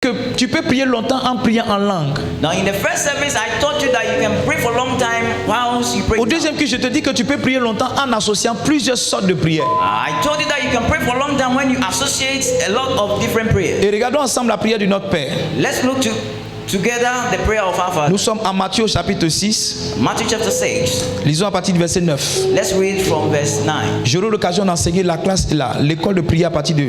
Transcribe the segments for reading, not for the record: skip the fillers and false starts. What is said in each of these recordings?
que tu peux prier longtemps en priant en langue. Now, in the first service, I taught you that you can pray for a long time whilst you pray. Au deuxième culte, je te dis que tu peux prier longtemps en associant plusieurs sortes de prières. I told you that you can pray for a long time when you associate a lot of different prayers. Et regardons ensemble la prière du Notre Père. Let's look together the prayer of our Father. Nous sommes en Matthieu au chapitre 6. Matthew chapter 6. Lisons à partir du verset 9. Let's read from verse 9. J'aurai l'occasion d'enseigner la classe, l'école de prière à partir de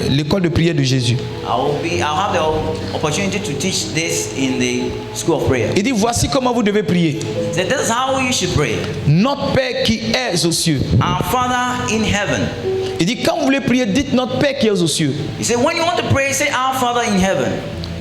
l'école de prière de Jésus. I'll have the opportunity to teach this in the school of prayer. Il dit, voici comment vous devez prier. So this is how you should pray. Notre Père qui es aux cieux. Our Father in heaven. Il dit, quand vous voulez prier, dites notre Père qui est aux cieux. He said, when you want to pray, say our Father in heaven.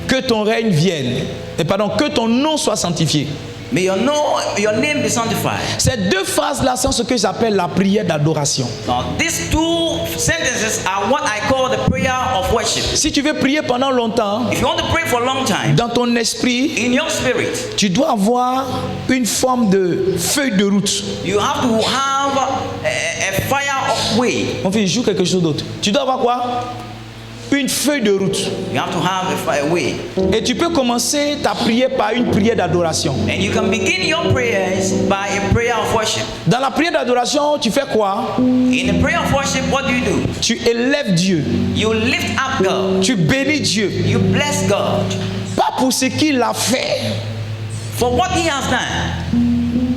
Que ton règne vienne. Que ton nom soit sanctifié. May your name be sanctified. Ces deux phrases-là sont ce que j'appelle la prière d'adoration. Now, these two sentences are what I call the prayer of worship. Si tu veux prier pendant longtemps, If you want to pray for a long time, dans ton esprit, in your spirit, tu dois avoir une forme de feuille de route. you have to have a fire of way. Mon fils, joue quelque chose d'autre. Tu dois avoir quoi? Une feuille de route. You have to have a fire way. Et tu peux commencer ta prière par une prière d'adoration. And you can begin your prayers by a prayer of worship. Dans la prière d'adoration, tu fais quoi? In the prayer of worship, what do? Tu élèves Dieu. You lift up God. Tu bénis Dieu. You bless God. Pas pour ce qu'il a fait. For what he has done.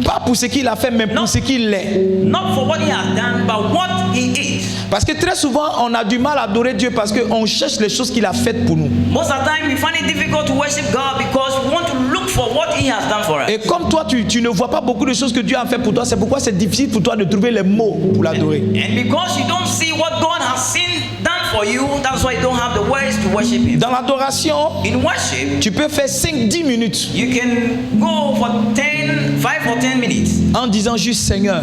Pas pour ce qu'il a fait, mais pour ce qu'il est. Not for what he has done, but what he is. Parce que très souvent, on a du mal à adorer Dieu parce qu'on cherche les choses qu'il a faites pour nous. Most of the time, we find it difficult to worship God because we want to look for what he has done for us. Et comme toi, tu ne vois pas beaucoup de choses que Dieu a fait pour toi, c'est pourquoi c'est difficile pour toi de trouver les mots pour l'adorer. And because you don't see what God has done for you, that's why you don't have the words to worship him. Dans l'adoration, In worship, tu peux faire 5-10 minutes you can go for 5 or 10 minutes en disant juste Seigneur,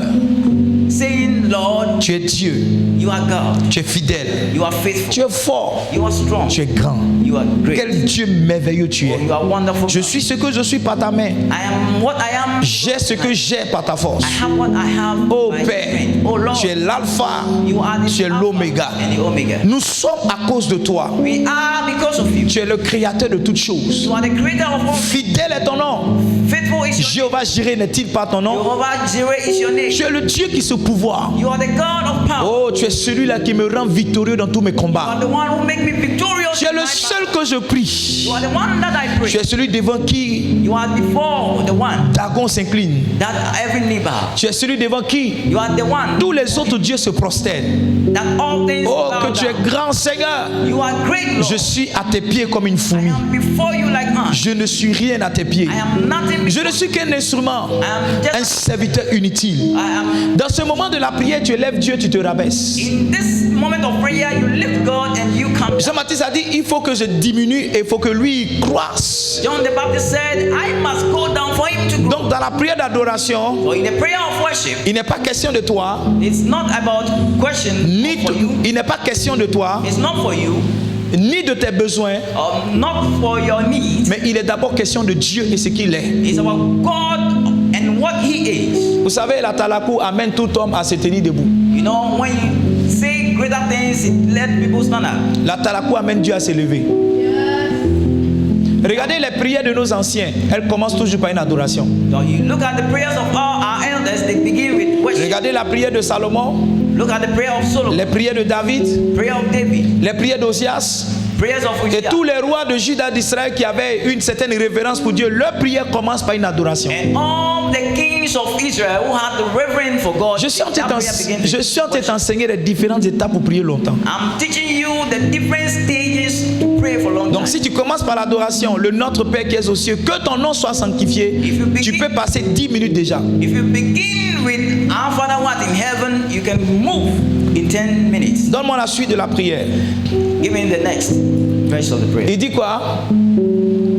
saying, Lord, tu es Dieu, you are God, tu es fidèle, you are faithful, tu es fort, you are strong, tu es grand. you are great, Quel Dieu merveilleux tu oh, es. you are wonderful. Je suis ce que je suis par ta main. I am what I am. J'ai ce que j'ai par ta force. I have what I have. Oh by Père, strength. Oh Lord, tu es l'alpha, you are the tu es Alpha l'oméga. and the Omega. Nous sommes à cause de toi. We are because of you. Tu es le créateur de toutes choses. You are the creator of all. Fidèle est ton nom. Faithful is your Jéhovah Jireh n'est-il pas ton nom? Jehovah Jireh is your name. Tu es le Dieu qui se pouvoir. You are the God of power. Oh, tu es celui-là qui me rend victorieux dans tous mes You are combats. the one who make me victorious. Tu es in le my seul battle. que je prie. You are the one that I pray. Tu es celui devant qui You are before the one Dagon s'incline. that every knee bow. Tu es celui devant qui You are the one tous les autres dieux se prosternent. that all things Oh, bow que tu es down. grand Seigneur. You are great, Lord. Je suis à tes pieds comme une I fourmi. am before you like ant. Je ne suis rien à tes pieds. I am nothing. Je ne suis qu'un instrument, I am un just. serviteur inutile. I am. Dans ce moment de la prière, tu élèves Dieu, tu te rabaisses. In this moment of prayer, you lift God and you come down. Jean-Baptiste a dit, il faut que je diminue et il faut que lui croisse. John the Baptist said, I must go down for him to grow. Donc dans la prière d'adoration, So in the prayer of worship, il n'est pas question de toi, it's not about question for you. il n'est pas question de toi, It's not for you, ni de tes besoins, not for your needs. mais il est d'abord question de Dieu et ce qu'il est. It's about God and what He is. Vous savez, la talakou amène tout homme à se tenir debout. You know, when you say greater things, it let people stand up. La talakou amène Dieu à se lever. Regardez les prières de nos anciens, elles commencent toujours par une adoration. So you look at the prayers of all our elders, they begin with worship. Regardez la prière de Salomon, Look at the prayer of Solomon, les prières de David, prayer of David, les prières d'Osias prayers of et Uzziah. tous les rois de Juda d'Israël qui avaient une certaine révérence pour Dieu. Leur prière commence par une adoration. And all the kings of Israel who had the reverence for God, Je suis en train that prayer begins with worship. d'enseigner les différentes étapes pour prier longtemps. I'm teaching you the different stages to pray for long Donc time. si tu commences par l'adoration, le Notre Père qui est aux cieux, que ton nom soit sanctifié, If you begin- tu peux passer 10 minutes déjà. If you begin with our Father who art in heaven, you can move in 10 minutes. Donne-moi la suite de la prière. Give me the next verse of the prayer. Il dit quoi?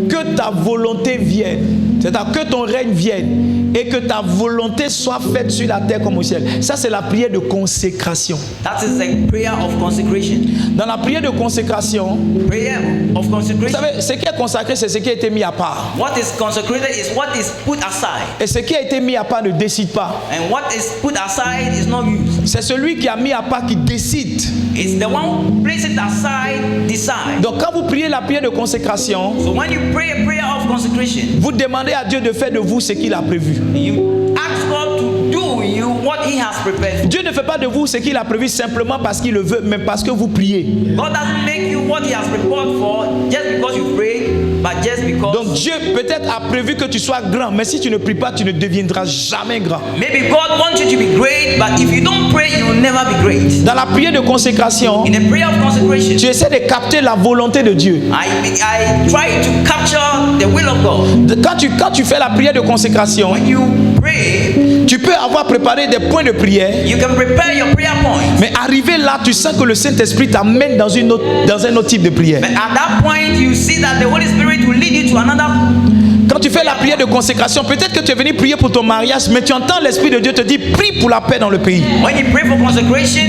Que ta volonté vienne. C'est-à-dire que ton règne vienne et que ta volonté soit faite sur la terre comme au ciel. Ça, c'est la prière de consécration. That is the prayer of consecration. Dans la prière de consécration, Prayer of vous consecration. savez, ce qui est consacré, c'est ce qui a été mis à part. What is consecrated is what is put aside. Et ce qui a été mis à part ne décide pas. And what is put aside is not used. C'est celui qui a mis à part qui décide. It's the one who places it aside, decide. Donc quand vous priez la prière de consécration, So when you pray a prayer of consecration, vous demandez à Dieu de faire de vous ce qu'il a prévu. you ask God to do in you what He has prepared. Dieu ne fait pas de vous ce qu'il a prévu simplement parce qu'il le veut, mais parce que vous priez. God doesn't make you what He has prepared for just because you pray, but just because. Donc Dieu peut-être a prévu que tu sois grand, mais si tu ne pries pas, tu ne deviendras jamais grand. Maybe God wants you to be great, but if you don't pray, you will never be great. Dans la prière de consécration, In a prayer of consecration, tu essaies de capter la volonté de Dieu. I try to capture the will of God. Quand tu fais la prière de consécration, When you pray, tu peux avoir préparé des points de prière, you can prepare your prayer points. mais arrivé là, tu sens que le Saint-Esprit t'amène dans un autre type de prière. But at that point, you see that the Holy Spirit will lead you to another. Quand tu fais la prière de consécration, peut-être que tu es venu prier pour ton mariage, mais tu entends l'Esprit de Dieu te dire, prie pour la paix dans le pays. When you pray for consecration,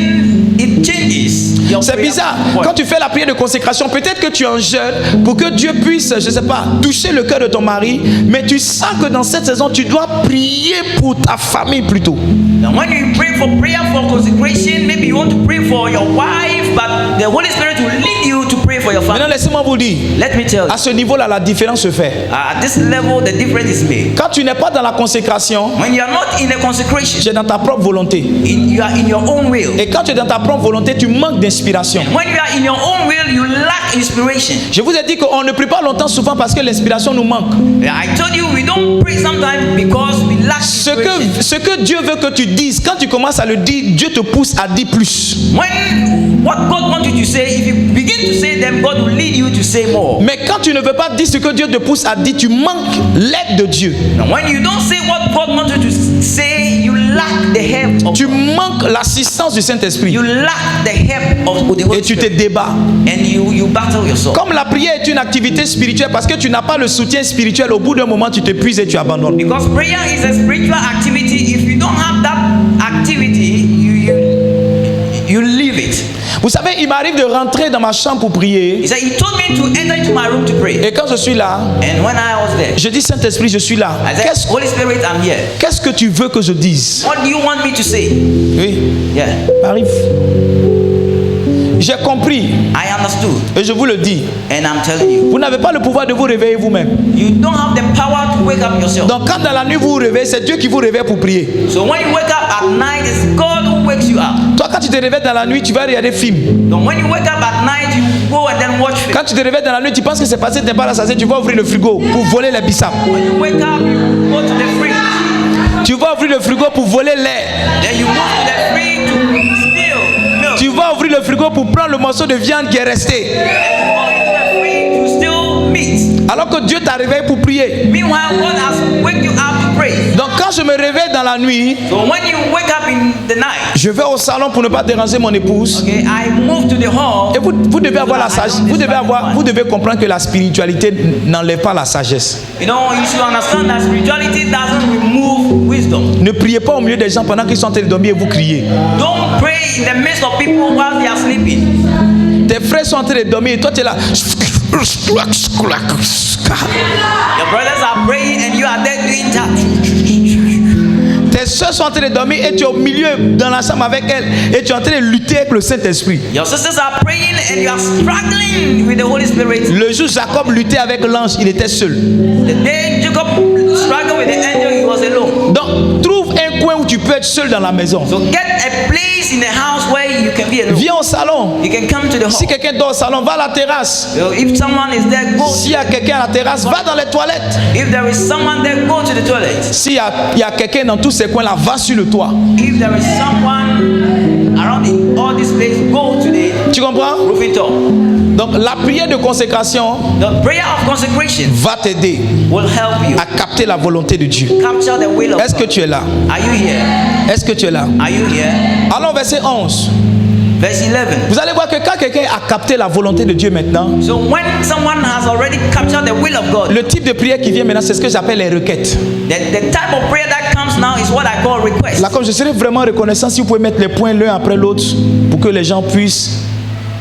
it changes your C'est prayer bizarre. point. Quand tu fais la prière de consécration, peut-être que tu es en jeûne pour que Dieu puisse, je ne sais pas, toucher le cœur de ton mari, mais tu sens que dans cette saison, tu dois prier pour ta famille plutôt. And when you pray for prayer for consecration, maybe you want to pray for your wife, but the Holy Spirit will lead you to pray for your Maintenant, family. laissez-moi vous dire, Let me tell you, à ce niveau-là, la différence se fait. at this level, the difference is made. Quand tu n'es pas dans la consécration, When you are not in a consecration, tu es dans ta propre volonté. you are in your own will. Et quand tu es dans ta propre volonté, tu manques d'inspiration. When you are in your own will, you lack inspiration. Je vous ai dit qu'on ne prie pas longtemps souvent parce que l'inspiration nous manque. I told you we don't pray sometimes because we lack inspiration. Ce que Dieu veut que tu dises, quand tu commences à le dire, Dieu te pousse à dire plus. When what God wants you to say, if you begin to say them, God will lead you to say more. Mais quand tu ne veux pas dire ce que Dieu te pousse à dire, tu manques l'aide de Dieu. And when you don't say what God wants you to say, you lack the help of Tu manques l'assistance du Saint-Esprit. you lack the help of the Holy Et tu te Spirit. débats. And you battle yourself. Comme la prière est une activité spirituelle, parce que tu n'as pas le soutien spirituel, au bout d'un moment, tu t'épuises et tu abandonnes. Because prayer is a spiritual activity. If you don't have that activity, you leave it. Vous savez, il m'arrive de rentrer dans ma chambre pour prier. He said, He told me to enter into my room to pray. Et quand je suis là, And when I was there, je dis, Saint-Esprit, je suis là. I said, Holy Spirit, I'm here. Qu'est-ce que tu veux que je dise? What do you want me to say? Oui, Yeah, m'arrive. J'ai compris I understood. et je vous le dis. And I'm telling you, Vous n'avez pas le pouvoir de vous réveiller vous-même. you don't have the power to wake up yourself. Donc quand dans la nuit vous vous réveillez, c'est Dieu qui vous réveille pour prier. So when you wake up at night, it's God who wakes you up. Toi, quand tu te réveilles dans la nuit, tu vas regarder film. So when you wake up at night, you go and then watch film. Quand tu te réveilles dans la nuit, tu penses que c'est passé, tu n'es pas rassasié, tu vas ouvrir le frigo pour voler les bissap. When you wake up, you go to the fridge. Tu vas ouvrir le frigo pour voler l'air. Then you move to the fridge to steal milk. Tu vas ouvrir le frigo pour prendre le morceau de viande qui est resté. And you go into the fridge to steal meat. Alors que Dieu t'a réveillé pour prier. Meanwhile, God has waked you up to pray. Donc quand je me réveille dans la nuit, So when you wake up in the night, je vais au salon pour ne pas déranger mon épouse. okay, I move to the hall. Et vous devez avoir la sagesse. Vous devez comprendre que la spiritualité n'enlève pas la sagesse. You know, you should understand that spirituality doesn't remove wisdom. Ne priez pas au milieu des gens pendant qu'ils sont en train de dormir et vous criez. Don't pray in the midst of people while they are sleeping. Tes frères sont en train de dormir et toi tu es là. Your brothers are praying and you are there doing that. Tes soeurs sont en train de dormir et tu es au milieu dans la chambre avec elles et tu es en train de lutter avec le Saint-Esprit. Your sisters are praying and you are struggling with the Holy Spirit. Le jour où Jacob luttait avec l'ange, il était seul. The day Jacob struggled with the angel, he was alone. Donc trouve un coin où tu peux être seul dans la maison. So get a place in the house where you can be alone. Viens au salon. You can come to the Si hall. quelqu'un dort au salon, va à la terrasse. So if someone is there, go. S'il y a quelqu'un à la terrasse, va dans les toilettes. If there is someone there, go to the toilet. S'il y a quelqu'un dans tous ces coins-là, va sur le toit. If there is someone around in all this place, go to the Tu comprends? roofing top. Donc la prière de consécration The prayer of consecration va t'aider will help you à capter la volonté de Dieu. capture the will of Est-ce que God. tu es là? Are you here? Est-ce que tu es là? Are you here? Allons verset 11. Verse 11. Vous allez voir que quand quelqu'un a capté la volonté de Dieu maintenant, So when someone has already captured the the will of God. Le type de prière qui vient maintenant, c'est ce que j'appelle les requêtes. The type of prayer that comes now is what I call request. Là, comme je serais vraiment reconnaissant si vous pouvez mettre les points l'un après l'autre pour que les gens puissent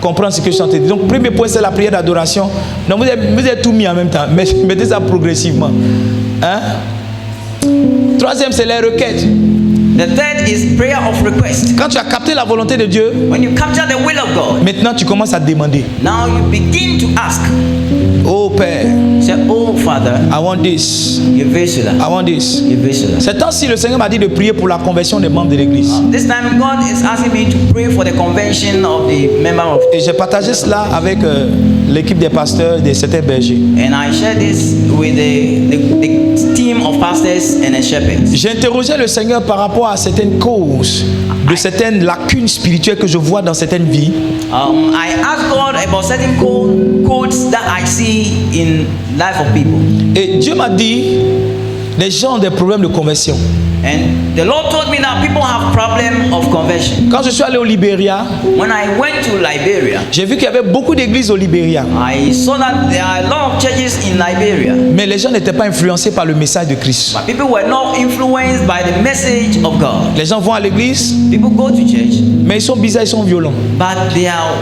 comprendre ce que je suis en train de dire. Donc, premier point, c'est la prière d'adoration. Donc, vous avez tout mis en même temps, mais mettez ça progressivement. Hein? Troisième, c'est les requêtes. The third is prayer of request. Quand tu as capté la volonté de Dieu, When you capture the will of God, maintenant tu commences à demander. now you begin to ask. Oh Père, Say, oh Father, I want this. give it to I that. want this. Give it to that. C'est temps-ci, le Seigneur m'a dit de prier pour la conversion des membres de l'église. This time God is asking me to pray for the convention of the member of. Et j'ai partagé cela avec l'équipe des pasteurs de certains bergers. And I share this with the team of pastors and the shepherds. J'ai interrogé le Seigneur par rapport à certaines causes, de certaines lacunes spirituelles que je vois dans certaines vies. I asked God about certain codes that I see in life of people. Et Dieu m'a dit, les gens ont des problèmes de conversion. And the Lord told me that people have problem of conversion. Quand je suis allé au Libéria, When I went to Liberia, j'ai vu qu'il y avait beaucoup d'églises au Libéria. I saw that there are a lot of churches in Liberia, Mais les gens n'étaient pas influencés par le message de Christ. but people were not influenced by the message of God. Les gens vont à l'église, People go to church, mais ils sont bizarres, ils sont violents. but they are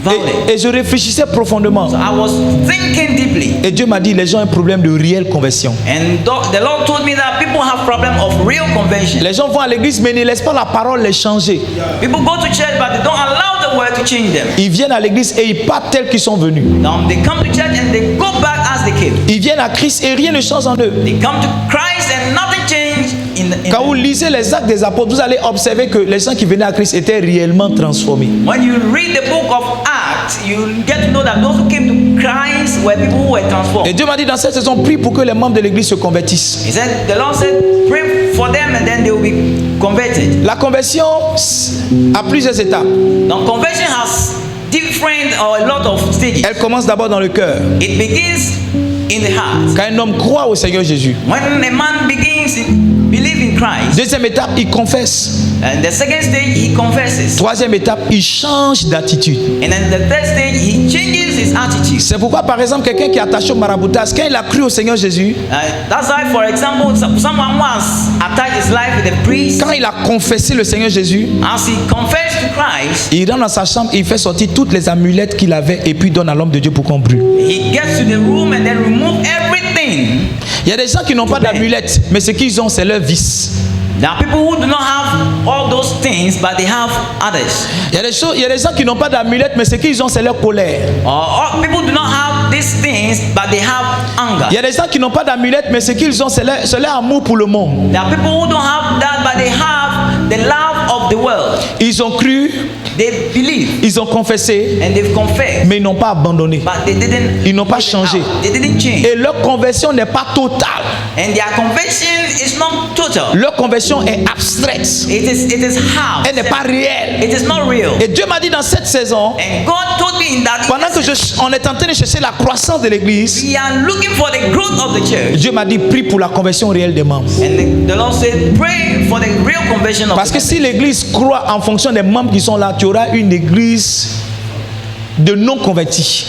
violent. Et je réfléchissais profondément. I was thinking deeply, Et Dieu m'a dit, les gens ont un problème de réelle conversion. and the Lord told me that people have problem of real conversion. Les gens vont à l'église, mais ne laissent pas la parole les changer. People go to church, but they don't allow the word to change them. Ils viennent à l'église et ils partent tels qu'ils sont venus. Now they come to church and they go back as they came. Ils viennent à Christ et rien ne change en eux. They come to Christ and nothing changed in Quand vous lisez les actes des apôtres, vous allez observer que les gens qui venaient à Christ étaient réellement transformés. When you read the book of Acts, you get to know that those who came to Christ were people who were Et transformed. Dieu m'a dit dans cette saison, prie pour que les membres de l'église se convertissent. He said, the Lord said, pray for them and then they will be converted. La conversion a plusieurs étapes. Now, conversion has different or a lot of stages. Elle commence d'abord dans le cœur. It begins in the heart. Quand un homme croit au Seigneur Jésus. When a man begins to believe in Christ, Deuxième étape, il confesse. and the second stage, he confesses. Troisième étape, il change d'attitude. And then the third stage, he changes his attitude. C'est pourquoi, par exemple, quelqu'un qui est attaché au maraboutage, quand il a cru au Seigneur Jésus, That's why, for example, someone who has attached his life with a priest, quand il a confessé le Seigneur Jésus, as he confessed to Christ, il rentre dans sa chambre et il fait sortir toutes les amulettes qu'il avait et puis donne à l'homme de Dieu pour qu'on brûle. he gets to the room and then remove everything. Il y a des gens qui n'ont pas d'amulettes, mais ce qu'ils ont, c'est leur vice. There are people who do not have all those things, but they have others. Il y a des gens qui n'ont pas d'amulettes, mais ce qu'ils ont, c'est leur colère. Or people do not have these things, but they have anger. Il y a des gens qui n'ont pas d'amulettes, mais ce qu'ils ont, c'est leur amour pour le monde. There are people who don't have that, but they have the love of the world. Ils ont cru, They believe ils ont confessé, and they've confessed, mais ils n'ont pas abandonné. but they didn't. Ils n'ont pas changé. They didn't change. Et leur conversion n'est pas totale. And their conversion is not total. Leur conversion est abstraite. It is half. Elle n'est pas réelle. It is not real. Et Dieu m'a dit dans cette saison, And God told me in that pendant que on est en train de chercher la croissance de l'église, we are looking for the growth of the church. Dieu m'a dit prie pour la conversion réelle des membres. And the Lord said, pray for the real conversion of Parce the que si l'église croit en fonction des membres qui sont là, tu auras une église de non convertis.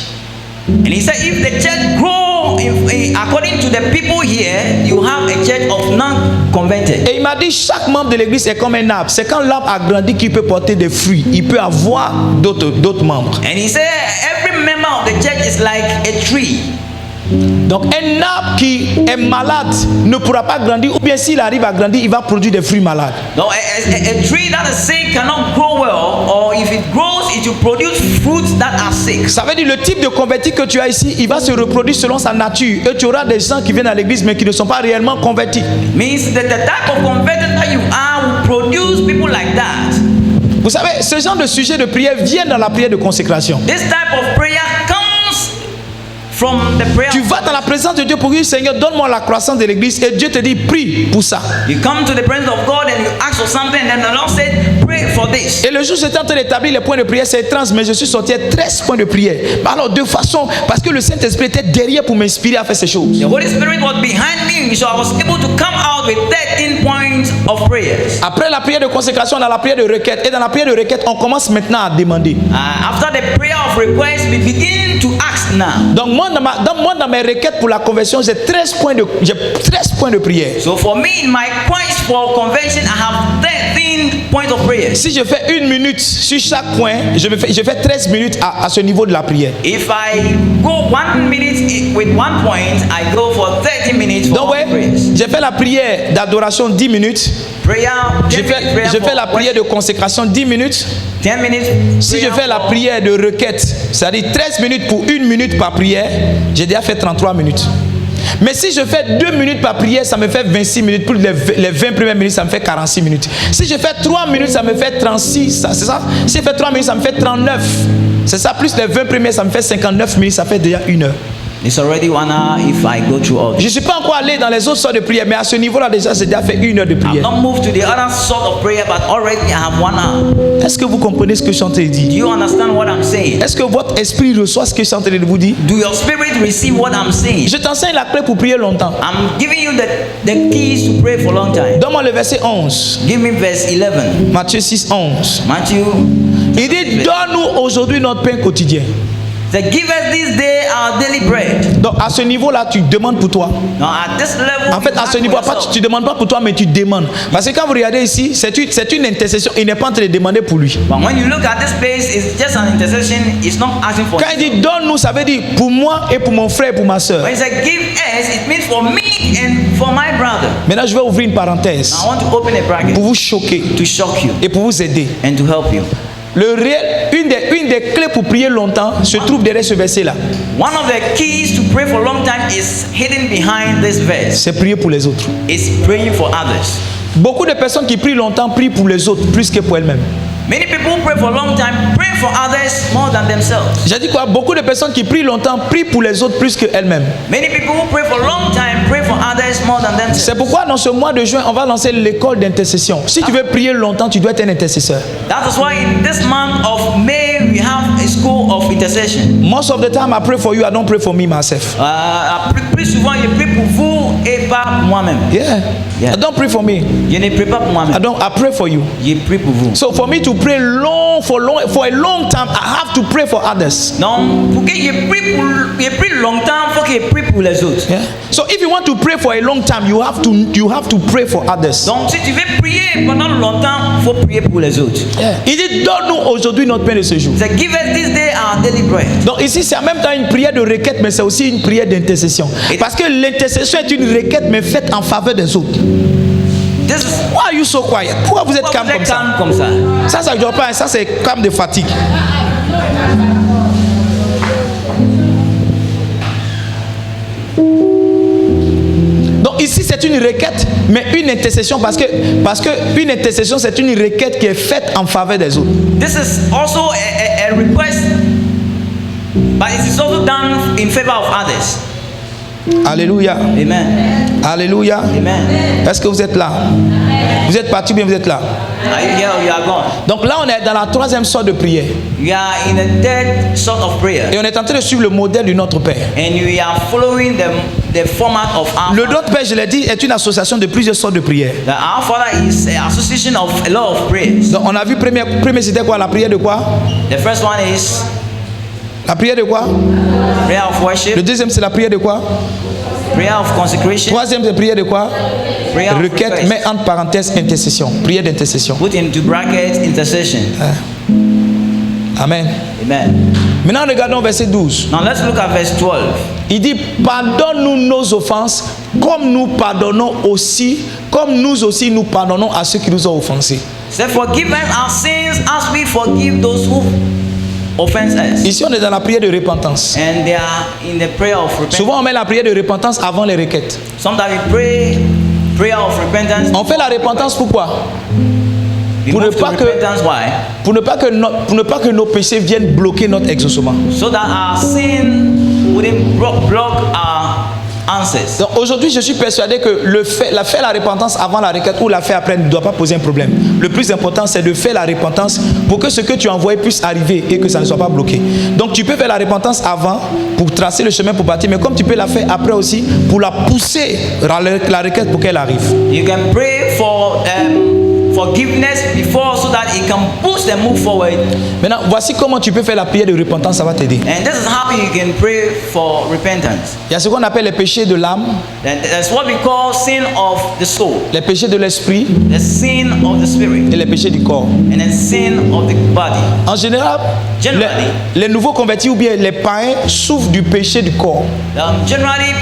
And he said, if the church grow according to the people here, you have a church of non-converted. Et il m'a dit chaque membre de l'église est comme un arbre. C'est quand l'arbre a grandi qu'il peut porter des fruits. Il peut avoir d'autres membres. And he said, every member of the church is like a tree. Donc un arbre qui est malade ne pourra pas grandir, ou bien s'il arrive à grandir, il va produire des fruits malades. No, a tree that is sick cannot grow well, or if it grows, it will produce fruits that are sick. Ça veut dire le type de converti que tu as ici, il va se reproduire selon sa nature. Et tu auras des gens qui viennent à l'église mais qui ne sont pas réellement convertis. Means that the type of converted that you are will produce people like that. Vous savez, ce genre de sujet de prière vient dans la prière de consécration. This type of prayer comes from the prayer. Tu vas dans la présence de Dieu pour dire Seigneur, donne-moi la croissance de l'église, et Dieu te dit prie pour ça. You come to the presence of God and you ask for something, and then the Lord said, pray for this. Et le jour où j'étais en train d'établir les points de prière, c'est étrange, mais je suis sorti à 13 points de prière. Alors de façon, parce que le Saint-Esprit était derrière pour m'inspirer à faire ces choses. The Holy Spirit was behind me, so I was able to come out with 13 points of prayers. Après la prière de consécration, on a la prière de requête. Et dans la prière de requête, on commence maintenant à demander. After the prayer of request, we begin to ask now. Donc moi dans mes requêtes pour la conversion, j'ai 13 points de prière. So for me, in my points for conversion, I have 13 points of prayer. Si je fais 1 minute sur chaque point, je fais 13 minutes à ce niveau de la prière. If I go 1 minute with 1 point, I go for 30 minutes for Donc all prayers. j'ai fait la prière d'adoration 10 minutes. Prayer, 10 Je minutes prayer fais for la prière de consécration 10 minutes. 10 minutes. Si je prayer fais la for- prière de requête, c'est-à-dire 13 minutes pour 1 minute par prière, j'ai déjà fait 33 minutes. Mais si je fais 2 minutes par prière, ça me fait 26 minutes. Plus les 20 premières minutes, ça me fait 46 minutes. Si je fais 3 minutes, ça me fait 36. C'est ça? Si je fais 3 minutes, ça me fait 39. C'est ça, plus les 20 premières, ça me fait 59 minutes. Ça fait déjà 1 heure. It's already 1 hour if I go through all. Je ne suis pas encore allé dans les autres sortes de prières, mais à ce niveau-là, déjà, j'ai déjà fait 1 heure de I've prière. not moved to the other sort of prayer, but already I have 1 hour. Est-ce que vous comprenez ce que je suis en train de Do dire? you understand what I'm saying? Est-ce que votre esprit reçoit ce que je suis en train de vous dire? Do your spirit receive what I'm saying? Je t'enseigne la clé pour prier longtemps. I'm giving you the keys to pray for a long time. Donne-moi le verset 11. Give me verse 11. Matthieu 6, 11. Matthew. Il dit, donne-nous aujourd'hui notre pain quotidien. Say, give us this day our daily bread. Donc à ce niveau-là, tu demandes pour toi. Now at this level, En fait, à ce niveau, tu ne demandes pas pour toi, mais tu demandes. Parce que quand vous regardez ici, c'est une intercession. Il n'est pas en train de demander pour lui. But when you look at this place, it's just an intercession. It's not asking for. Quand il dit donne-nous, ça veut dire pour moi et pour mon frère et pour ma soeur. When he said give us, it means for me and for my brother. Maintenant, je vais ouvrir une parenthèse I want to open a bracket pour vous choquer to shock you et pour vous aider. and to help you. Une des clés pour prier longtemps se trouve derrière ce verset-là. One of the keys to pray for a long time is hidden behind this verse. C'est prier pour les autres. It's praying for others. Beaucoup de personnes qui prient longtemps prient pour les autres plus que pour elles-mêmes. Many people pray for a long time, pray for others more than themselves. J'ai dit quoi? Beaucoup de personnes qui prient longtemps prient pour les autres plus qu'elles-mêmes. Many people who pray for a long time pray for others more than themselves. C'est pourquoi dans ce mois de juin, on va lancer l'école d'intercession. Si tu veux prier longtemps, tu dois être un intercesseur. That is why in this month of May we have a school of intercession. Most of the time I pray for you, I don't pray for me myself. Plus souvent je prie pour vous et pas pour moi-même. Yeah. Yeah. I don't pray for me. Je ne prie pas pour moi-même. I pray for you. Je prie pour vous. So for me to pray for a long time, I have to pray for others. Donc pour que je prie longtemps, il faut que je prie pour les autres. Yeah. So if you want to pray for a long time, you have to pray for others. Donc si tu veux prier pendant longtemps, il faut prier pour les autres. Yeah. Il dit donne-nous aujourd'hui notre pain de ce jour. C'est give us this day our daily bread. Donc ici c'est en même temps une prière de requête, mais c'est aussi une prière d'intercession. Parce que l'intercession est une requête, mais faite en faveur des autres. This is Why are you so quiet? Pourquoi vous êtes calme comme ça? calme comme ça. Ça ne dure pas, ça c'est calme de fatigue. Donc ici c'est une requête, mais une intercession parce que une intercession c'est une requête qui est faite en faveur des autres. This is also a request, but it is also done in favor of others. Alléluia. Amen. Alléluia. Amen. Est-ce que vous êtes là? Vous êtes parti ou bien vous êtes là? Are you here or you are gone? Donc là on est dans la troisième sorte de prière. You are in a third sort of prayer. Et on est en train de suivre le modèle du Notre Père. And you are following the format of our Le Father. Notre Père, je l'ai dit, est une association de plusieurs sortes de prières. Our Father is an association of a lot of prayers. Donc on a vu premier c'était quoi? La prière de quoi? The first one is La prière de quoi? prayer of Le worship, deuxième c'est la prière de quoi? prayer of consecration, Troisième c'est prière de quoi? prayer of Requête, request. mais entre parenthèses intercession. Prière d'intercession. Put into brackets intercession. Amen. Amen. Maintenant regardons verset 12. Now let's look at verse 12. Il dit pardonne-nous nos offenses comme nous aussi nous pardonnons à ceux qui nous ont offensés. Say, forgive us our sins as we forgive those who offense us. Ici on est dans la prière de repentance. And they are in the prayer of repentance. Souvent on met la prière de repentance avant les requêtes. Sometimes we pray prayer of repentance. On fait la repentance pourquoi? We Pour ne move to pas que- repentance. Why? Pour ne pas que nos péchés viennent bloquer notre exaucement. So that our sin wouldn't block our answers. Donc aujourd'hui, je suis persuadé que faire la repentance avant la requête ou la faire après ne doit pas poser un problème. Le plus important, c'est de faire la repentance pour que ce que tu as envoyé puisse arriver et que ça ne soit pas bloqué. Donc tu peux faire la repentance avant pour tracer le chemin pour partir, mais comme tu peux la faire après aussi pour la pousser la requête pour qu'elle arrive. You can pray for forgiveness before so that it can boost and move forward. Maintenant, voici comment tu peux faire la prière de repentance, ça va t'aider. And this is how you can pray for repentance. Il y a ce qu'on appelle les péchés de l'âme, And that's what we call sin of the soul, les péchés de l'esprit the sin of the spirit, et les péchés du corps. and then sin of the body. En général, Generally. les nouveaux convertis ou bien les païens souffrent du péché du corps. Generally,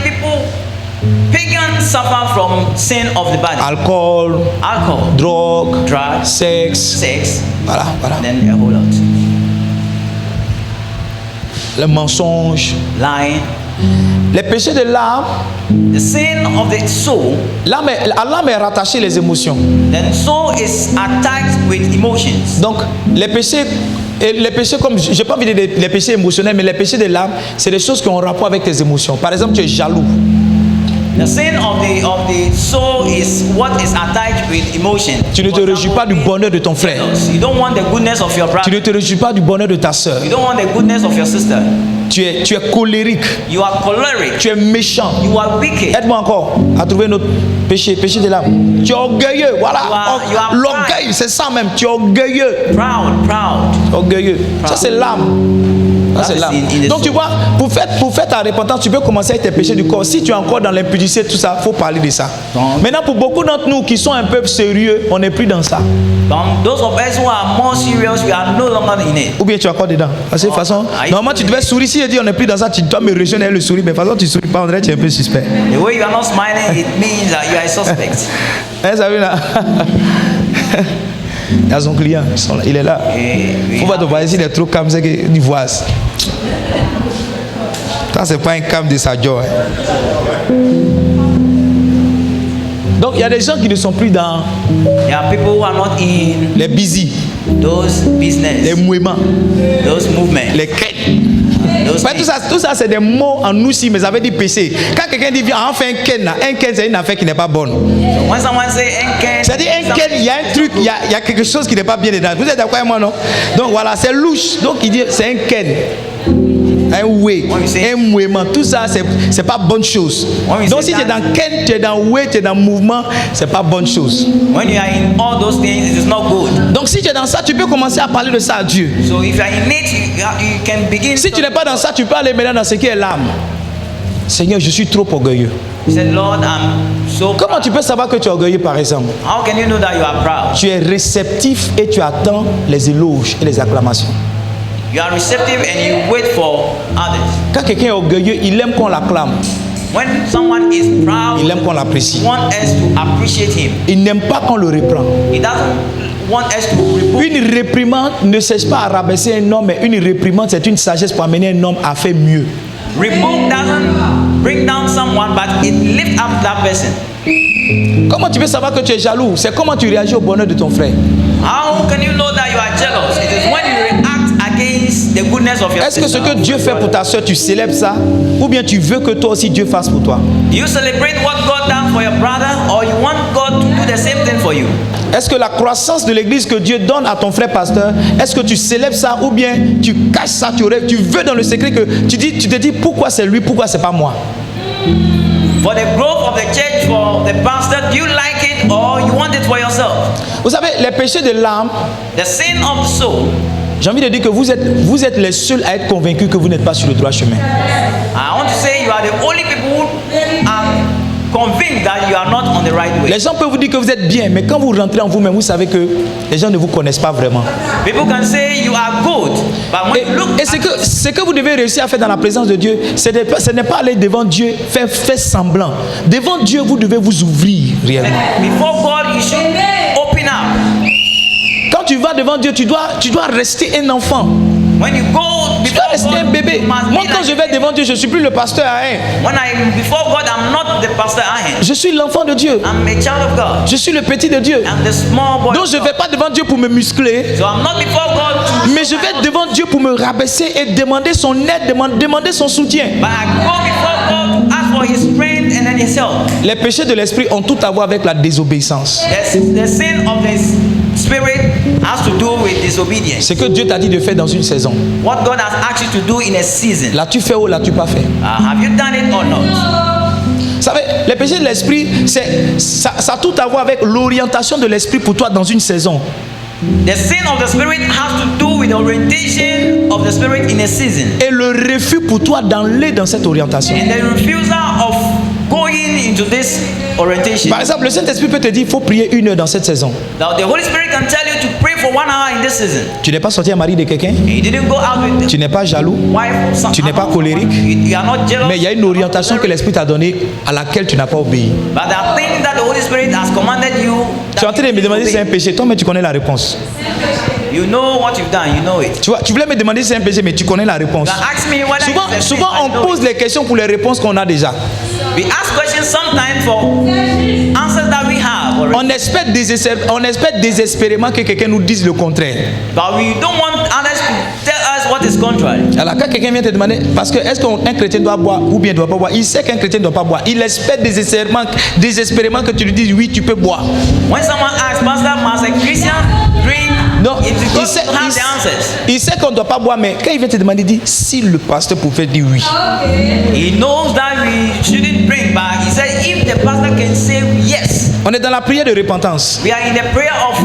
pagans suffer from sin of the body. Alcool, Alcohol, drogue, drugs, sexe. sex, Voilà, voilà. and then a whole lot. Le mensonge. Lying. Les péchés de l'âme, The sin of the soul, à l'âme est rattachée les émotions. then soul is attached with emotions. Donc, les péchés comme, je n'ai pas envie de dire les péchés émotionnels, mais les péchés de l'âme, c'est des choses qui ont rapport avec tes émotions. Par exemple, tu es jaloux. The sin of the soul is what is attached with emotion. Tu ne te réjouis pas du bonheur de ton frère. You don't want the goodness of your Tu brother. ne te réjouis pas du bonheur de ta soeur. You don't want the goodness of your sister. Tu es colérique. You are choleric. Tu es méchant. You are wicked. Aide-moi encore à trouver notre péché de l'âme. Tu es orgueilleux. Voilà. You are L'orgueil, c'est ça même. Tu es orgueilleux. Proud. Orgueilleux. Ça, c'est l'âme. Ça, c'est l'âme. Donc, tu vois, pour faire ta repentance, tu peux commencer avec tes péchés du corps. Si tu es encore dans l'impudicité, tout ça, il faut parler de ça. Maintenant, pour beaucoup d'entre nous qui sont un peu sérieux, on n'est plus dans ça. Those of us who are more serious, we are no longer in it. Ou bien tu es encore dedans. Parce que de toute façon, normalement, tu devais sourire. Si je dis on n'est plus dans ça, tu dois me rejoindre avec le sourire. Mais de toute façon, tu ne souris pas, on dirait que tu es un peu suspect. The way you are not smiling, it means that you are a suspect. Hein, ça veut là. Il y a son client, il est là. Il faut pas te voir ici, il est trop calme, c'est qu'il voit. Ça, c'est pas un calme de sa joie. Donc, il y a des gens qui ne sont plus dans There are people who are not in les busy, those business, les mouvements, those movements, les quêtes. those Ouais, tout ça, c'est des mots en nous, si, mais ça veut dire péché. Quand quelqu'un dit, viens, on fait un ken, c'est une affaire qui n'est pas bonne. So when someone say enken, C'est-à-dire, un ken, il y a un truc, il y a quelque chose qui n'est pas bien dedans. Vous êtes d'accord avec moi, non? Donc voilà, c'est louche. Donc il dit, c'est un ken. Un way, un mouvement, tout ça, c'est pas bonne chose. Donc si tu es dans ken, tu es dans way, tu es dans mouvement, c'est pas bonne chose. when you are in all those things, it is not good. Donc si tu es dans ça, tu peux commencer à parler de ça à Dieu. So if you are in it, you can begin. Si tu n'es pas dans ça, tu peux aller maintenant dans ce qui est l'âme. Seigneur, je suis trop orgueilleux. You said, Lord, I'm so. Comment tu peux savoir que tu es orgueilleux, par exemple? How can you know that you are proud? Tu es réceptif et tu attends les éloges et les acclamations. You are receptive and you wait for others. Quand quelqu'un est orgueilleux, il aime qu'on l'acclame. When someone is proud, Il aime qu'on l'apprécie. he wants us to appreciate him. Il n'aime pas qu'on le reprend. He doesn't want us to rebuke. Une réprimande ne cesse pas à rabaisser un homme, mais une réprimande, c'est une sagesse pour amener un homme à faire mieux. Rebuke doesn't bring down someone, but it lifts up that person. Comment tu peux savoir que tu es jaloux? C'est comment tu réagis au bonheur de ton frère. How can you know that you are jealous? It is when you react against the goodness of your Est-ce que ce sister. que Dieu fait pour ta soeur, tu célèbres ça? Ou bien tu veux que toi aussi Dieu fasse pour toi? Do you celebrate what God done for your brother, or you want God to do the same thing for you? Est-ce que la croissance de l'église que Dieu donne à ton frère pasteur, est-ce que tu célèbres ça ou bien tu caches ça, tu veux dans le secret que tu te dis pourquoi c'est lui, pourquoi c'est pas moi? For the growth of the church, for the pastor, do you like it or you want it for yourself? Vous savez, les péchés de l'âme, The sin of the soul, j'ai envie de dire que vous êtes les seuls à être convaincus que vous n'êtes pas sur le droit chemin. I want to say you are the only people who are convinced that you are not on the right way. Les gens peuvent vous dire que vous êtes bien, mais quand vous rentrez en vous-même, vous savez que les gens ne vous connaissent pas vraiment. People can say you are good, but when you look Et ce que vous devez réussir à faire dans la présence de Dieu, ce n'est pas aller devant Dieu, faire semblant. Devant Dieu, vous devez vous ouvrir réellement. before God, you should open up. Quand tu vas devant Dieu, tu dois rester un enfant. When you go Tu dois before rester un God, bébé. you must Moi, be quand like je vais devant Dieu, je ne suis plus le pasteur Ahen. When I'm before God, I'm not the pastor Ahen. Je suis l'enfant de Dieu. I'm a child of God. Je suis le petit de Dieu. I'm the small boy. Donc je ne vais pas devant Dieu pour me muscler, So I'm not before God to. mais je vais devant Dieu pour me rabaisser et demander son aide, demander son soutien. But I go before God to ask for His strength and then His help. Les péchés de l'esprit ont tout à voir avec la désobéissance. The sin of the spirit has to do with disobedience. Ce que Dieu t'a dit de faire dans une saison. What God has asked you to do in a season. L'as-tu fait ou l'as-tu pas fait? Have you done it or not? Vous savez, les péchés de l'esprit, ça a tout à voir avec l'orientation de l'esprit pour toi dans une saison. The sin of the spirit has to do with the orientation of the spirit in a season. Et le refus pour toi d'aller dans cette orientation. And the refusal of going into this orientation. Par exemple, le Saint-Esprit peut te dire il faut prier 1 heure dans cette saison. Now the Holy Spirit can tell you to pray for 1 hour in this season. Tu n'es pas sorti un mari de quelqu'un, You didn't go out with tu n'es pas jaloux, wife or some. tu n'es pas colérique, You are not jealous. mais il y a une orientation que l'Esprit t'a donnée à laquelle tu n'as pas obéi. But there are things that the Holy Spirit has commanded you. Tu es en train de me demander si c'est un péché, toi mais tu connais la réponse. You know what you've done, you know it. Tu vois, tu voulais me demander si c'est un péché, mais tu connais la réponse. Now ask me whether it's a sin, Souvent I on know pose it. les questions pour les réponses qu'on a déjà. We ask questions sometimes for answers that we have already. On espère désespérément que quelqu'un nous dise le contraire. But we don't want others to tell us what is contrary. Alors quand quelqu'un vient te demander, parce que est-ce qu'un chrétien doit boire ou bien ne doit pas boire, il sait qu'un chrétien ne doit pas boire. Il espère désespérément que tu lui dises oui, tu peux boire. When someone asks, Pastor, must a Christian drink? Non, It's because you have the answers. il sait qu'on ne doit pas boire, mais quand il vient te demander, il dit si le pasteur pouvait dire oui. He knows that we shouldn't drink, but he said if the pastor can say yes. On est dans la prière de repentance. We are in the prayer of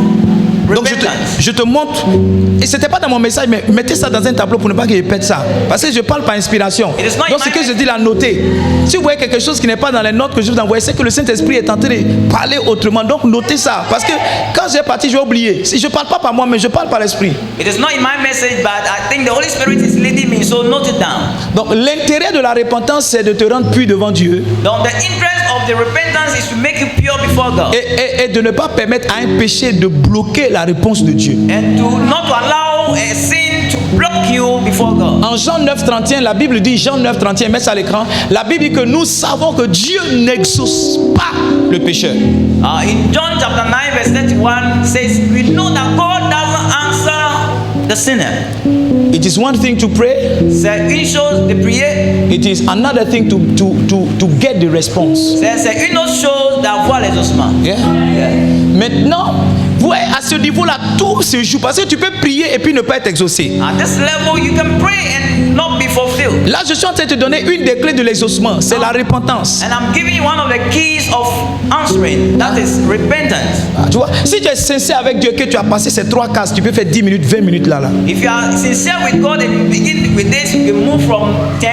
Donc repentance. je te montre, et c'était pas dans mon message, mais mettez ça dans un tableau pour ne pas que je pète ça. Parce que je parle par inspiration. It is not Donc in ce my que je dis là, notez. Si vous voyez quelque chose qui n'est pas dans les notes que je vous envoie, c'est que le Saint-Esprit est en train de parler autrement. Donc notez ça. Parce que quand j'ai parti, je vais oublier. Si je ne parle pas par moi, mais je parle par l'Esprit. It is not in my message, but I think the Holy Spirit is leading me, so note it down. Donc l'intérêt de la repentance, c'est de te rendre pur devant Dieu. Donc the interest of the repentance is to make you pure before God. Et de ne pas permettre à un péché de bloquer la réponse de Dieu. And to not allow a sin to block you before God. En Jean 9:31, la Bible dit, Jean 9:31, mets ça à l'écran, la Bible dit que nous savons que Dieu n'exauce pas le pécheur. In John chapter 9 verse 31 says, we know that God doesn't answer the sinner. It is one thing to pray, C'est une chose de prier, it is another thing to get the response. c'est une autre chose d'avoir l'exaucement. Yeah. Maintenant, vous voyez, à ce niveau-là, tout se joue. Parce que tu peux prier et puis ne pas être exaucé. At this level, you can pray and not be fulfilled. Là, je suis en train de te donner une des clés de l'exaucement. C'est la repentance. And I'm giving you one of the keys of answering. That is repentance. Ah, tu vois, si tu es sincère avec Dieu, que tu as passé ces 3 cases, tu peux faire 10 minutes, 20 minutes là. If you are sincere with God and you begin with this, you can move from 10,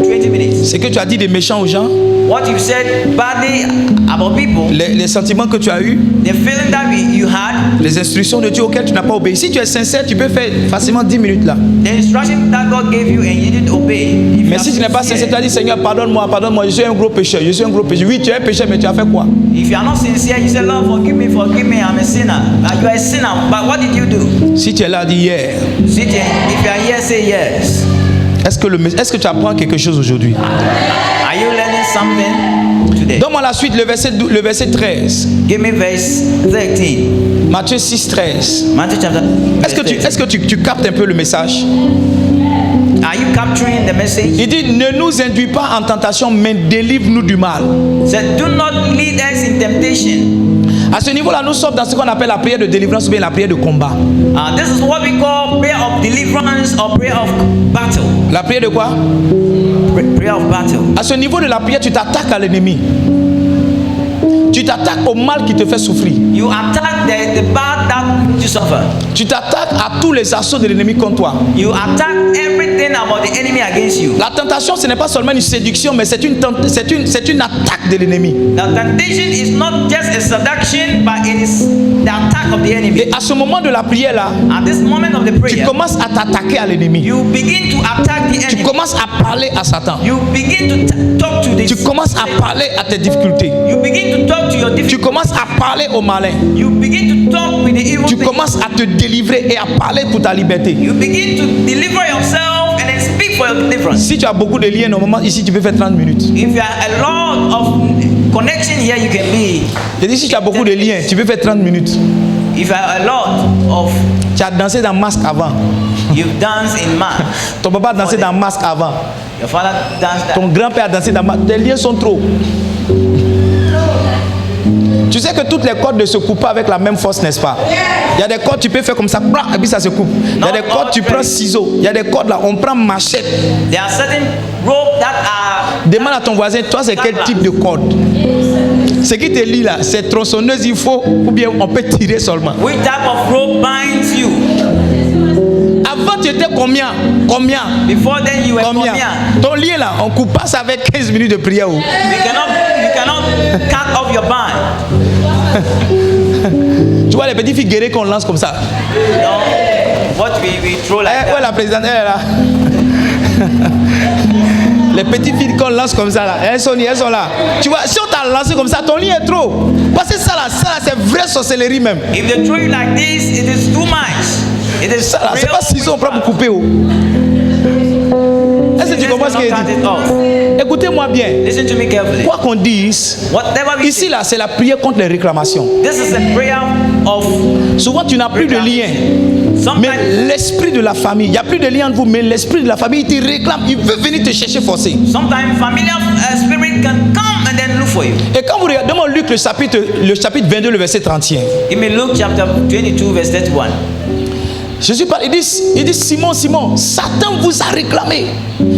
20 minutes. C'est que tu as dit des méchants aux gens, What you said badly about people, les sentiments que tu as eus, the feeling that you had, les instructions de Dieu auxquelles tu n'as pas obéi. Si tu es sincère, tu peux faire facilement 10 minutes là. the instruction that God gave you and you didn't obey. If Mais you si are tu n'es pas sincère, tu as dit Seigneur, pardonne-moi, je suis un gros pécheur, je suis un gros pécheur. Oui, tu es un pécheur, mais tu as fait quoi? If you are not sincere, you say, Lord, forgive me, I'm a sinner. You are a sinner, but what did you do? Si tu es là, dis hier. Sit here. If you are here, say yes. Est-ce que tu apprends quelque chose aujourd'hui? Are you learning something today? Donne-moi la suite, le verset 13. Give me verse 13. Matthieu 6, 13. Matthew chapter. Est-ce que tu captes un peu le message? Are you capturing the message? Il dit, ne nous induis pas en tentation, mais délivre-nous du mal. Said, do not lead us in temptation. À ce niveau-là, nous sommes dans ce qu'on appelle la prière de délivrance ou bien la prière de combat. This is what we call prayer of deliverance or prayer of battle. La prière de quoi? Prayer of battle. À ce niveau de la prière, tu t'attaques à l'ennemi. Tu t'attaques au mal qui te fait souffrir. You attack the bad that you suffer. Tu t'attaques à tous les assauts de l'ennemi contre toi. You attack everything about the enemy against you. La tentation, ce n'est pas seulement une séduction, mais c'est une attaque de l'ennemi. The temptation is not just a seduction, but it is the attack of the enemy. Et à ce moment de la prière là, At this moment of the tu prayer, commences à t'attaquer à l'ennemi. you begin to attack the Tu enemy. commences à parler à Satan. You begin to talk to Tu this. commences à parler à tes difficultés. You begin to talk to your Tu difficulties. commences à parler au malin. You begin to talk with the evil Tu thing. commences à te délivrer et à parler pour ta liberté. You begin to deliver yourself and then speak for your deliverance. Si tu as beaucoup de liens, normalement ici tu peux faire 30 minutes. If you are a lot of connection here, you can be. Je dis si tu as beaucoup de liens, tu peux faire 30 minutes. If you are a lot of, Tu as dansé dans masque avant. you've danced in mass. Ton papa a dansé dans masque avant. Your father danced that. Ton grand-père a dansé dans masque. Tes liens sont trop. Tu sais que toutes les cordes ne se coupent pas avec la même force, n'est-ce pas? Il y a des cordes, tu peux faire comme ça, et puis ça se coupe. Il y a des cordes, tu prends ciseaux. Il y a des cordes là, on prend machette. There are certain ropes that are Demande à ton voisin, toi c'est quel type de corde? Ce qui te lie là, c'est tronçonneuse, il faut, ou bien on peut tirer seulement. Which type of rope binds you? Avant tu étais combien? Before then you were combien? Ton lien là, on coupe pas ça avec 15 minutes de prière. You cannot cut off your bind. Tu vois les petites filles guéries qu'on lance comme ça. No, what we throw like that. Ouais, la présidente, elle est là. Les petites filles qu'on lance comme ça là, elles sont là. Tu vois, si on t'a lancé comme ça, ton lien est trop. Parce que ça là c'est vraie sorcellerie même. If they throw you like this, it is too much. It is Ça là, c'est pas ciseaux, on prend pour couper. Est-ce que tu comprends ce qu'il dit? Écoutez-moi bien. Listen to me carefully. Quoi qu'on dise, Whatever we ici là, c'est la prière contre les réclamations. This is a prayer of. Souvent, tu n'as plus de lien. Mais l'esprit de la famille, il n'y a plus de lien entre vous, mais l'esprit de la famille, il te réclame, il veut venir te chercher forcé. Sometimes familiar spirit can come and then look for you. Et quand vous regardez, demande Luc le chapitre 22, le verset 31. Give me Luke chapter 22, verse 31. Jésus parle, il dit Simon, Satan vous a réclamé.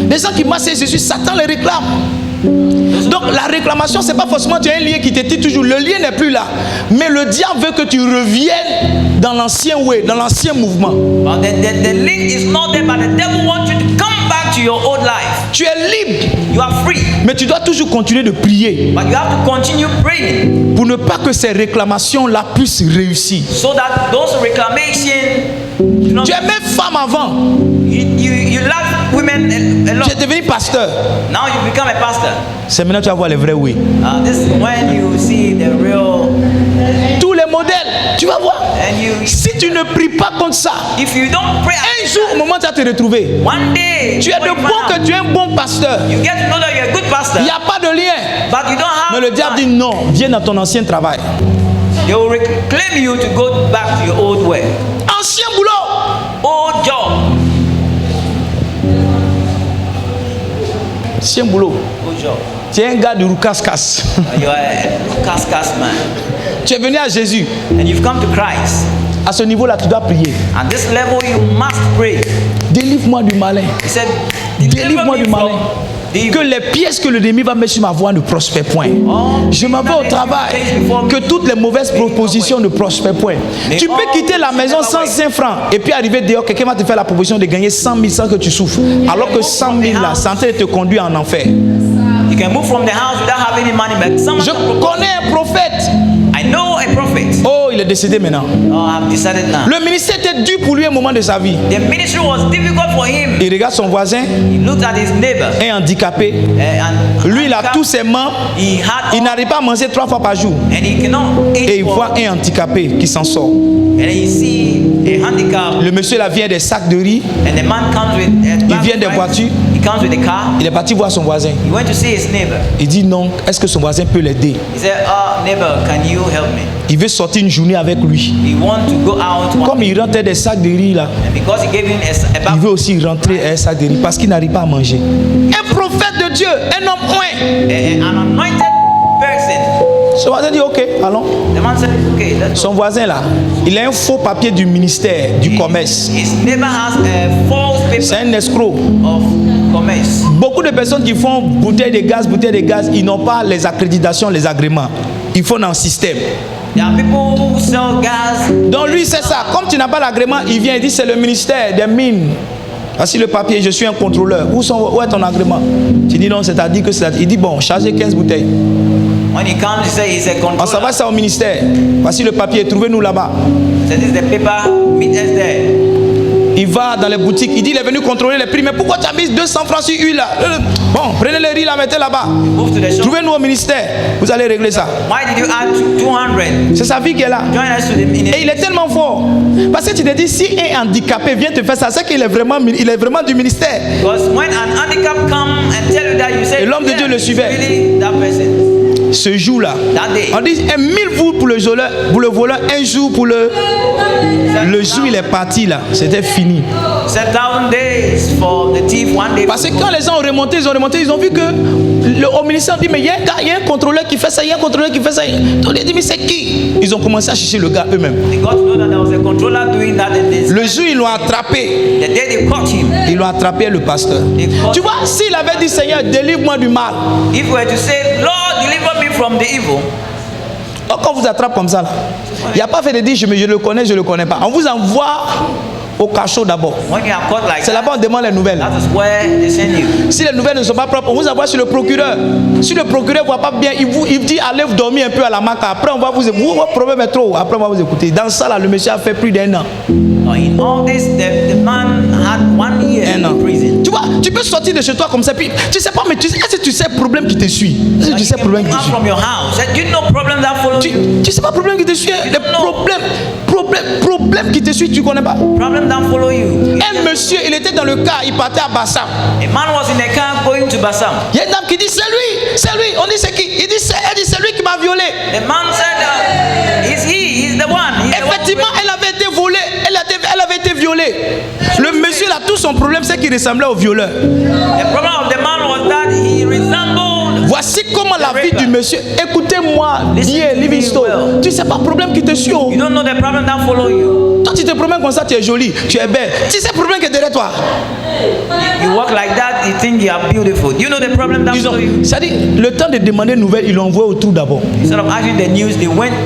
Les gens qui marchent avec Jésus, Satan les réclame. Donc la réclamation, c'est pas forcément tu as un lien qui te tire toujours. Le lien n'est plus là. Mais le diable veut que tu reviennes dans l'ancien way, dans l'ancien mouvement. But the link is not there, but the devil wants you to come back to your old life. Tu es libre. You are free. Mais tu dois toujours continuer de prier. But you have to continue praying. Pour ne pas que ces réclamations-là puissent réussir. So that those reclamations. Tu es même femme avant. You love women a lot. Tu es devenu pasteur. Now you become a pastor. C'est maintenant que tu vas voir les vrais oui. This is when you see the real. Tous les modèles, tu vas voir. And si tu ne pries pas contre ça, if you don't pray, un jour au moment où tu vas te retrouver, one day, tu es de bon que tu es un bon pasteur. You get to know that you're a good pastor. Il n'y a pas de lien. But you don't have. Mais le diable dit non, viens dans ton ancien travail. They will reclaim you to go back to your old way. Ancien boulot. Old job. Ancien boulot. Old job. Tu es un gars de Roukas-Kas. You are a Kas man. Tu es venu à Jésus. And you've come to Christ. À ce niveau-là, tu dois prier. At this level, you must pray. Délivre-moi du malin. He said, Délivre-moi du malin. Que les pièces que le ennemi va mettre sur ma voie ne prospèrent point. Je m'en vais au travail. Que toutes les mauvaises propositions ne prospèrent point. Tu peux quitter la maison sans 5 francs et puis arriver dehors, quelqu'un va te faire la proposition de gagner 100 000 sans que tu souffres. Alors que 100 000 là, c'est en train de te conduire en enfer. You can move from the house without having any money back. Je connais un prophète. I know a prophet. Oh, il est décédé maintenant. Oh, I've decided now. Le ministère était dur pour lui à un moment de sa vie. The ministry was difficult for him. Il regarde son voisin. He looked at his neighbor. Un handicapé. Lui, il a tous ses membres. Il n'arrive pas à manger 3 fois par jour. And he cannot eat. Et il voit un handicapé qui s'en sort. And he see a handicap. Le monsieur là vient des sacs de riz. And the man comes with il vient des voitures. He comes with a car. Il est parti voir son voisin. He went to see his neighbor. Il dit non. Est-ce que son voisin peut l'aider? He said, neighbor, can you help me? Il veut sortir une journée avec lui. He want to go out. Comme il rentrait des sacs de riz là, and because he gave him a il veut aussi rentrer un sac de riz parce qu'il n'arrive pas à manger. Un prophète de Dieu, un homme oint. An anointed person. Son voisin dit ok, allons. The man said, okay, let's go. Son voisin là, il a un faux papier du ministère du commerce. His neighbor has a false paper. C'est un escroc. Of commerce. Beaucoup de personnes qui font bouteilles de gaz, ils n'ont pas les accréditations, les agréments. Ils font dans le système. There are people who sell gas. Donc lui c'est ça. Comme tu n'as pas l'agrément, il vient et dit c'est le ministère des mines. Voici le papier, je suis un contrôleur. Où est ton agrément? Tu dis non, c'est-à-dire que c'est. Il dit bon, chargez 15 bouteilles. When he comes, he says he's a controller. On s'en va ça au ministère. Voici le papier, trouvez-nous là-bas. So this is the paper, meet us there. Il va dans les boutiques, il dit il est venu contrôler les prix. Mais pourquoi tu as mis 200 francs sur huile là? Bon, prenez le riz là, mettez là-bas. Trouvez-nous au ministère, vous allez régler ça. Why did you add 200? C'est sa vie qui est là. Et il est tellement fort. Parce que tu te dis, si un handicapé vient te faire ça, c'est qu'il est vraiment du ministère. Because when an handicap come and tell you that, you say, et l'homme de Dieu le suivait. Really that person. Ce jour-là, That day. on dit 1000 jours pour le voleur, un jour pour le jour il est parti là, c'était fini. 7,000 days for the thief, 1 day. Parce que quand les gens ont remonté, ils ont vu que au ministère dit mais il y a un gars, il y a un contrôleur qui fait ça, il y a un contrôleur qui fait ça. Donc ils dit mais c'est qui? Ils ont commencé à chercher le gars eux-mêmes. They got to know that there was a controller doing that in this. Le jour ils l'ont attrapé, The day they caught him, ils l'ont attrapé le pasteur. Tu vois, s'il avait dit Seigneur, délivre-moi du mal. if we were to say, Lord, deliver me from the evil, Quand on vous attrape comme ça, là, il n'y a pas fait de dire je le connais pas. On vous envoie au cachot d'abord. when you are caught like C'est that, là-bas on demande les nouvelles. that is where they send you. Si les nouvelles ne sont pas propres, on vous envoie sur le procureur. Si le procureur ne voit pas bien, il dit allez vous dormir un peu à la maca. Après on va votre problème est trop. Après on va vous écouter. Dans ça là, le monsieur a fait plus d'1 an. In all this, the man had 1 year Un an. in prison. Tu vois, tu peux sortir de chez toi comme ça, puis tu sais pas, mais est-ce que tu sais le problème qui te suit? Est-ce que tu sais le problème qui te Out suit? from your house. Do you know problem that follow you? Tu sais pas le problème qui te suit? Les problèmes qui te suit, tu connais pas? Problem that follow you. Un monsieur, il était dans le car, il partait à Bassam. A man was in a car going to Bassam. Il y a une dame qui dit c'est lui. On dit c'est qui? Elle dit c'est lui qui m'a violé. The man said, he's the one. He's Effectivement, elle avait été volée, elle avait été violée. Le monsieur là, tout son problème, c'est qu'il ressemblait au violeur. The problem of the man was that he resembled. Voici comment la vie du monsieur. Écoutez-moi bien, Livingstone. Tu sais pas le problème qui te suit. You don't know the problem that follow you. Toi, tu te promènes comme ça, tu es jolie, tu es belle. Tu sais le problème qui est derrière toi. You walk like that, you think you are beautiful. Do you know the problem that follow you? C'est-à-dire, le temps de demander une nouvelle, ils l'ont envoyé au trou d'abord. Instead of asking the news,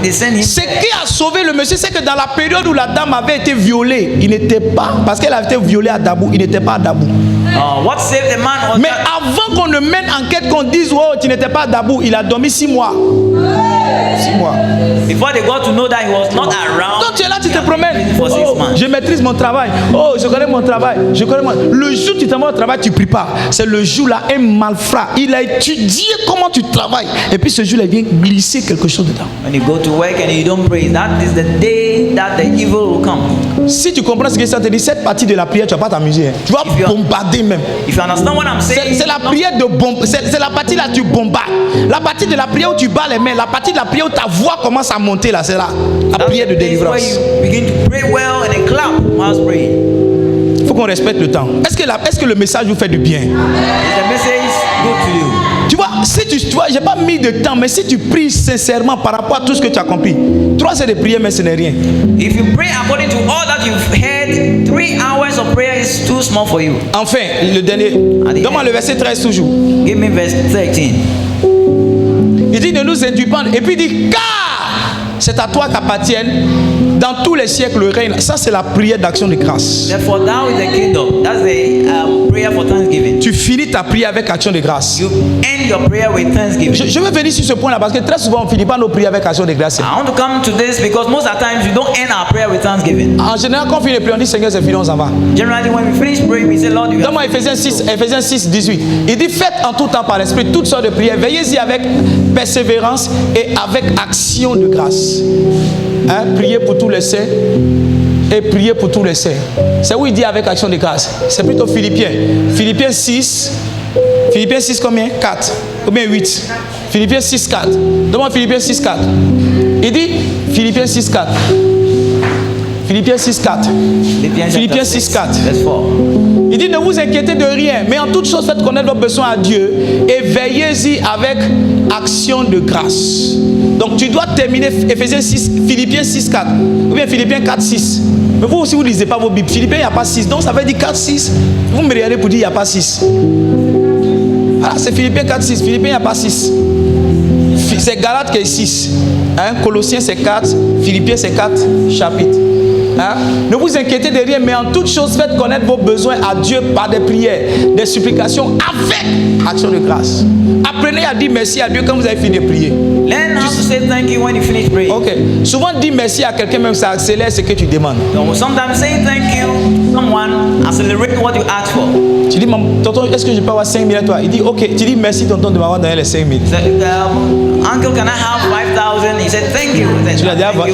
they send him. Ce qui a sauvé le monsieur, c'est que dans la période où la dame avait été violée, il n'était pas, parce qu'elle avait été violée à Dabou, il n'était pas à Dabou. What saved the man was Mais that avant qu'on ne mène enquête, qu'on dise, oh, tu n'étais pas à Dabou, il a dormi 6 mois. 6 mois. before they got to know that he was not around. Donc tu es là, tu te he had been promènes. in prison for 6 Oh, months. je maîtrise mon travail. Oh, je connais mon travail. Le jour où tu t'en vas au travail, tu ne pries pas. C'est le jour là, un malfrat. Il a étudié comment tu travailles. Et puis ce jour là, il vient glisser quelque chose dedans. When you go to work and you don't pray, that is the day that the evil will come. Si tu comprends ce que ça te dit, cette partie de la prière, tu ne vas pas t'amuser. Hein. Tu vas If you are- bombarder même. If you understand what I'm saying, C'est la prière de bombe. C'est la partie là tu bombardes. La partie de la prière où tu bats les mains. La partie de la prière où ta voix commence à monter là. C'est là. La that's prière de the place where délivrance. you begin to pray well and then clap whilst praying. Il faut qu'on respecte le temps. Est-ce que le message vous fait du bien? Is the message good to you? Tu vois, si tu vois, j'ai pas mis de temps, mais si tu pries sincèrement par rapport à tout ce que tu as compris, 3 heures de prière, mais ce n'est rien. If you pray according to all that you've heard, 3 hours of prayer is too small for you. Enfin, le dernier. Donne-moi le verset 13 toujours. Give me verse 13. Il dit ne nous induis pas. Et puis il dit car c'est à toi qu'appartiennent dans tous les siècles le règne. Ça, c'est la prière d'action de grâce. Therefore, thou is the kingdom. That's the prayer for thanksgiving. Tu finis ta prière avec action de grâce. You end your prayer with thanksgiving. Je veux venir sur ce point-là parce que très souvent on finit pas nos prières avec action de grâce. I want to come to this because most of the times we don't end our prayer with thanksgiving. En général, quand on finit les prières, on dit Seigneur, c'est fini, on s'en va. Generally, when we finish praying, we say, Lord, you Donne-moi Ephésiens 6, 18. Il dit faites en tout temps par l'esprit toutes sortes de prières. Veillez-y avec persévérance et avec action de grâce. Hein? Priez pour tous les saints et priez pour tous les saints. C'est où il dit avec action de grâce. C'est plutôt Philippiens. Philippiens 6 combien? 4. Combien 8? Philippiens 6, 4. Donne-moi Philippiens 6, 4. Il dit Philippiens 6, 4. Philippiens 6, 4. Philippiens 6, 4. Verse 4. Il dit ne vous inquiétez de rien, mais en toute chose faites connaître vos besoins à Dieu et veillez-y avec action de grâce. Donc tu dois terminer Philippiens 6, 4 ou bien Philippiens 4, 6. Mais vous aussi vous ne lisez pas vos Bibles. Philippiens il n'y a pas 6, donc ça veut dire 4, 6. Vous me regardez pour dire il n'y a pas 6. Voilà, c'est Philippiens 4, 6. Philippiens il n'y a pas 6. C'est Galates qui est 6. Hein? Colossiens c'est 4. Philippiens c'est 4 chapitres. Hein? Ne vous inquiétez de rien, mais en toute chose faites connaître vos besoins à Dieu par des prières, des supplications avec action de grâce. Apprenez à dire merci à Dieu quand vous avez fini de prier. Learn how to say thank you when you finish praying. Ok. Souvent dire merci à quelqu'un même ça accélère ce que tu demandes. So sometimes saying thank you to someone accelerate what you ask for. Tu dis tonton, est-ce que je peux avoir 5 000 à toi? Il dit ok. Tu dis merci tonton de m'avoir donné les 5 000. So, uncle, can I have 5,000? He said thank you. He said,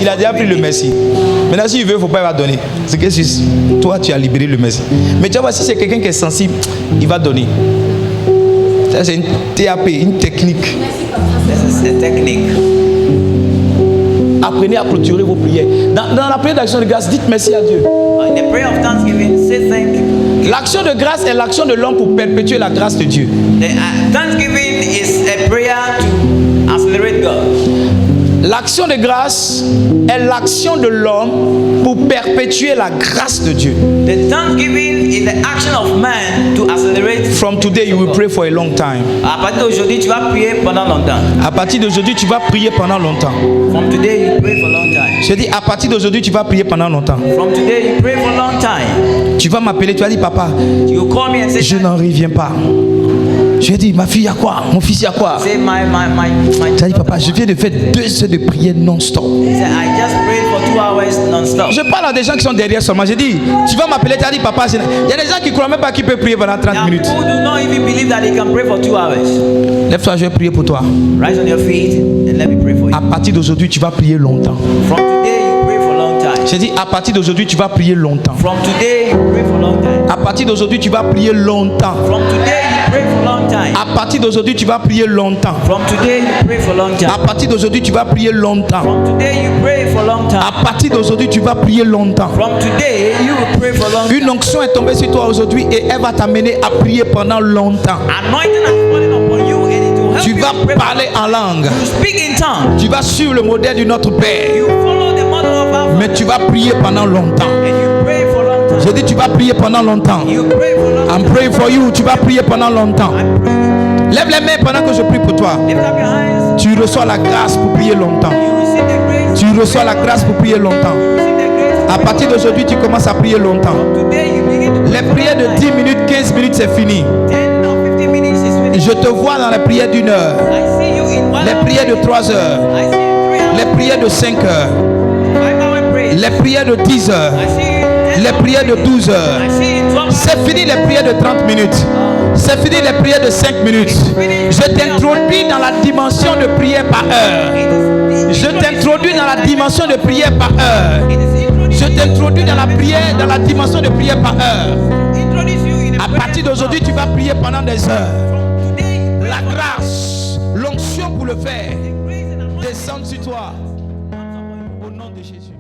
Il a déjà pris le merci. Maintenant s'il veut, il ne faut pas lui donner. C'est que toi tu as libéré le merci. Mais tu vois, si c'est quelqu'un qui est sensible, il va donner. Ça c'est une TAP, une technique. This is a technique. Apprenez à clôturer vos prières. Dans la prière d'action de grâce, dites merci à Dieu. In the prayer of thanksgiving, say thank you. L'action de grâce est l'action de l'homme pour perpétuer la grâce de Dieu. Thanksgiving is a prayer to accelerate God. L'action de grâce est l'action de l'homme pour perpétuer la grâce de Dieu. The thanksgiving is the action of man to accelerate. From today, you will pray for a long time. À partir d'aujourd'hui, tu vas prier pendant longtemps. À partir d'aujourd'hui, tu vas prier pendant longtemps. From today, you pray for long time. Je dis, à partir d'aujourd'hui, tu vas prier pendant longtemps. From today, you pray for long time. Tu vas m'appeler, tu vas dire, papa, You call me and say, je n'en reviens pas. Je lui ai dit, ma fille, il y a quoi? Mon fils, il y a quoi? say Tu as dit, papa, je viens de faire 2 heures de prière non-stop. He said, I just prayed for 2 hours non-stop. Je parle à des gens qui sont derrière seulement. J'ai dit, tu vas m'appeler, tu as dit, papa, il y a des gens qui ne croient même pas qu'ils peuvent prier pendant 30 Now, minutes. people do not even believe that they can pray for 2 hours. Lève-toi, je vais prier pour toi. Rise on your feet and let me pray for you. À partir d'aujourd'hui, tu vas prier longtemps. From today, you pray for long time. J'ai dit, à partir d'aujourd'hui, tu vas prier longtemps. From today, you pray for long time. À partir d'aujourd'hui, tu vas prier longtemps. From today, you pray for long time. À partir d'aujourd'hui, tu vas prier longtemps. From today, you pray for long time. À partir d'aujourd'hui, tu vas prier longtemps. From today, you pray for long time. À partir d'aujourd'hui, tu vas prier longtemps. From today, you will pray for long time. Une onction est tombée sur toi aujourd'hui et elle va t'amener à prier pendant longtemps. Anointing has fallen upon you and it will help Tu you vas to pray. parler en langue. You speak in tongues. Tu vas suivre le modèle de notre Père. You follow the model of our Mais tu vas prier pendant longtemps. and you pray for long time. J'ai dit, tu vas prier pendant longtemps. You pray for long I'm time. praying for you. Tu vas prier pendant longtemps. I'm praying. Lève les mains pendant que je prie pour toi. Lift up your hands. Tu reçois la grâce pour prier longtemps. You receive the grace. Tu reçois la grâce pour prier longtemps. Receive the grace. À partir d'aujourd'hui, tu commences à prier longtemps. Today, you begin to pray Les for prières long de time. 10 minutes, 15 minutes, c'est fini. 10 or 15 minutes is finished. Je te vois dans les prières d'1 heure, I see you in 1 les hour. prières de 3 heures, I see you in 3 hours. les prières de 5 heures, 5-hour prayer. les prières de 10 heures, I see you in 10 les prières de 12 heures. I see you in 12 C'est fini les prières de 30 minutes. C'est fini les prières de 5 minutes. Je t'introduis dans la dimension de prière par heure. Je t'introduis dans la dimension de prière par heure. Je t'introduis dans la prière, dans la dimension de prière par heure. À partir d'aujourd'hui, tu vas prier pendant des heures. La grâce, l'onction pour le faire, descend sur toi. Au nom de Jésus.